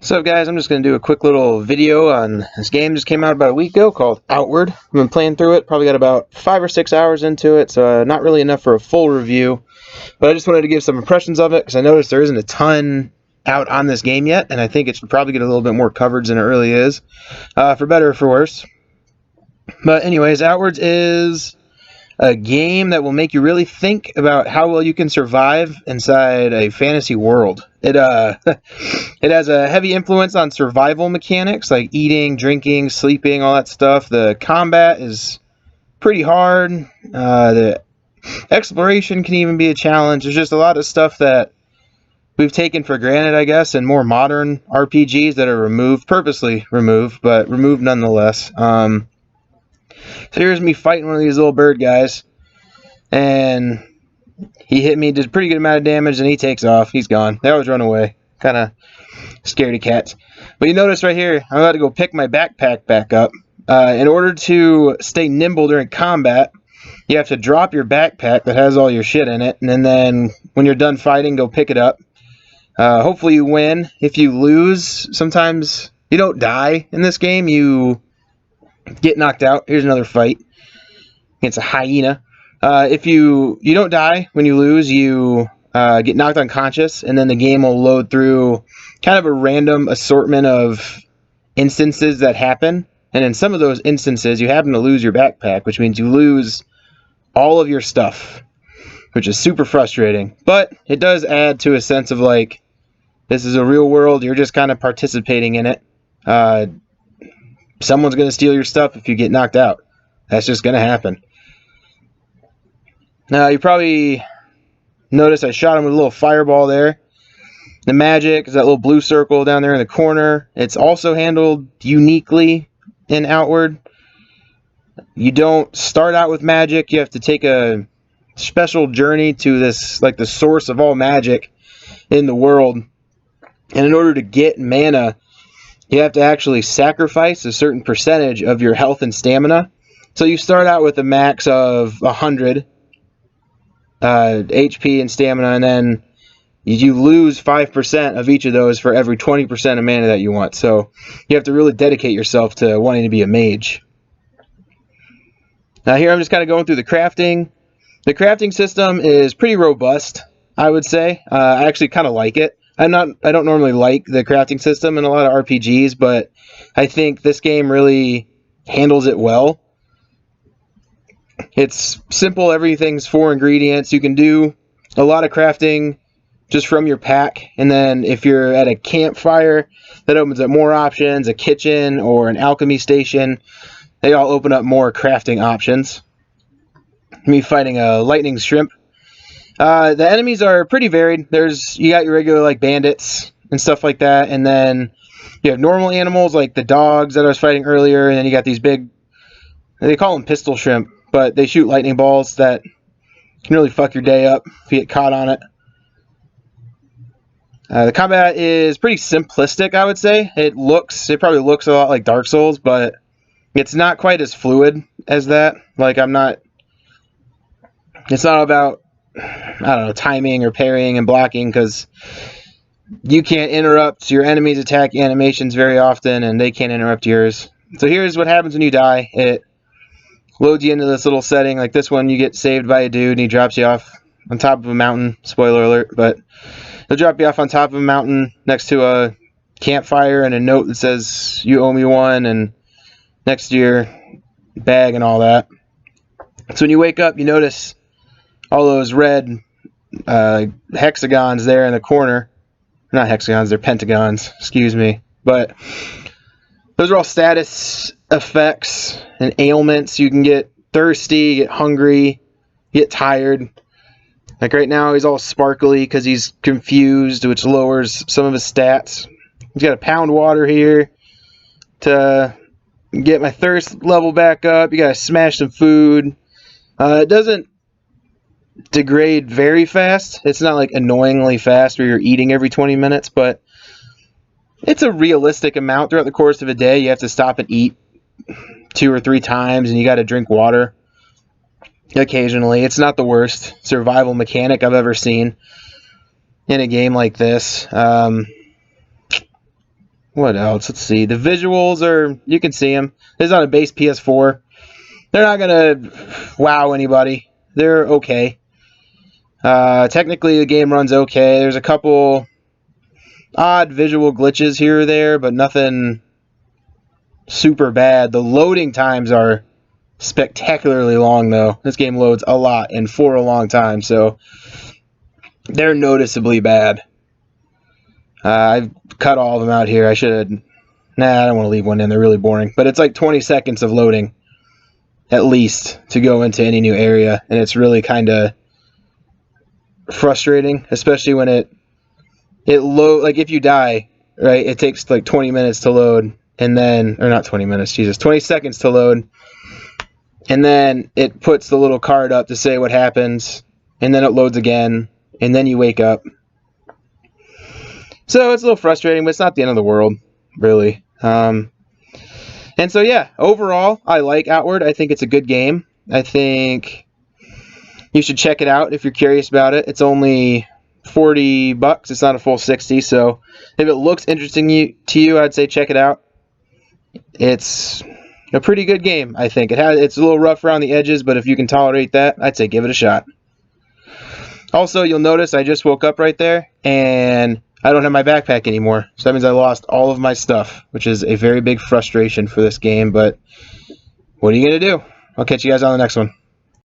What's up, guys? I'm just going to do a quick little video on this game. Just came out about a week ago called Outward. I've been playing through it, probably got about 5 or 6 hours into it, so not really enough for a full review. But I just wanted to give some impressions of it, because I noticed there isn't a ton out on this game yet, and I think it should probably get a little bit more coverage than it really is, for better or for worse. But anyways, Outwards is a game that will make you really think about how well you can survive inside a fantasy world. It it has a heavy influence on survival mechanics like eating, drinking, sleeping, all that stuff. The combat is pretty hard. The exploration can even be a challenge. There's just a lot of stuff that we've taken for granted, I guess, in more modern RPGs that are removed, purposely removed, but removed nonetheless. So here's me fighting one of these little bird guys, and he hit me, did a pretty good amount of damage, and he takes off. He's gone. They always run away. Kind of scaredy cats. But you notice right here, I'm about to go pick my backpack back up. In order to stay nimble during combat, you have to drop your backpack that has all your shit in it, and then when you're done fighting, go pick it up. Hopefully you win. If you lose, sometimes you don't die in this game. You get knocked out. Here's another fight against a hyena. If you don't die when you lose, you get knocked unconscious, and then the game will load through kind of a random assortment of instances that happen. And in some of those instances, you happen to lose your backpack, which means you lose all of your stuff, which is super frustrating. But it does add to a sense of like, this is a real world. You're just kind of participating in it. Someone's going to steal your stuff if you get knocked out. That's just going to happen. Now, you probably noticed I shot him with a little fireball there. The magic is that little blue circle down there in the corner. It's also handled uniquely in Outward. You don't start out with magic. You have to take a special journey to this, like the source of all magic in the world. And in order to get mana, you have to actually sacrifice a certain percentage of your health and stamina. So you start out with a max of 100 HP and stamina, and then you lose 5% of each of those for every 20% of mana that you want. So you have to really dedicate yourself to wanting to be a mage. Now here I'm just kind of going through the crafting. The crafting system is pretty robust, I would say. I actually kind of like it. I don't normally like the crafting system in a lot of RPGs, but I think this game really handles it well. It's simple. Everything's 4 ingredients. You can do a lot of crafting just from your pack, and then if you're at a campfire, that opens up more options. A kitchen or an alchemy station, they all open up more crafting options. Me fighting a lightning shrimp. The enemies are pretty varied. You got your regular like bandits and stuff like that, and then you have normal animals like the dogs that I was fighting earlier, and then you got these big, they call them pistol shrimp, but they shoot lightning balls that can really fuck your day up if you get caught on it. The combat is pretty simplistic, I would say. It probably looks a lot like Dark Souls, but it's not quite as fluid as that. Like it's not about, I don't know, timing or parrying and blocking, because you can't interrupt your enemy's attack animations very often, and they can't interrupt yours. So here's what happens when you die. It loads you into this little setting. Like this one, you get saved by a dude, and he drops you off on top of a mountain. Spoiler alert, but he'll drop you off on top of a mountain next to a campfire and a note that says, "You owe me one," and next to your bag and all that. So when you wake up, you notice all those red hexagons there in the corner. Not hexagons, they're pentagons, excuse me. But those are all status effects and ailments. You can get thirsty, get hungry, get tired. Like right now, he's all sparkly because he's confused, which lowers some of his stats. He's got to pound water here to get my thirst level back up. You got to smash some food. It doesn't degrade very fast. It's not like annoyingly fast where you're eating every 20 minutes, but it's a realistic amount throughout the course of a day. You have to stop and eat 2 or 3 times, and you got to drink water occasionally. It's not the worst survival mechanic I've ever seen in a game like this. What else? Let's see. The visuals are, you can see them. This is on a base PS4. They're not going to wow anybody. They're okay. Technically, the game runs okay. There's a couple odd visual glitches here or there, but nothing super bad. The loading times are spectacularly long, though. This game loads a lot and for a long time, so they're noticeably bad. I've cut all of them out here. I should. Nah, I don't want to leave one in. They're really boring. But it's like 20 seconds of loading, at least, to go into any new area, and it's really kind of frustrating, especially when it load. Like if you die, right? It takes like 20 minutes to load, and then, or not 20 minutes, Jesus, 20 seconds to load, and then it puts the little card up to say what happens, and then it loads again, and then you wake up. So it's a little frustrating, but it's not the end of the world, really. And so, yeah, overall, I like Outward. I think it's a good game. I think you should check it out if you're curious about it. It's only $40. It's not a full 60. So if it looks interesting to you, I'd say check it out. It's a pretty good game, I think. It's a little rough around the edges, but if you can tolerate that, I'd say give it a shot. Also, you'll notice I just woke up right there, and I don't have my backpack anymore. So that means I lost all of my stuff, which is a very big frustration for this game, but what are you going to do? I'll catch you guys on the next one.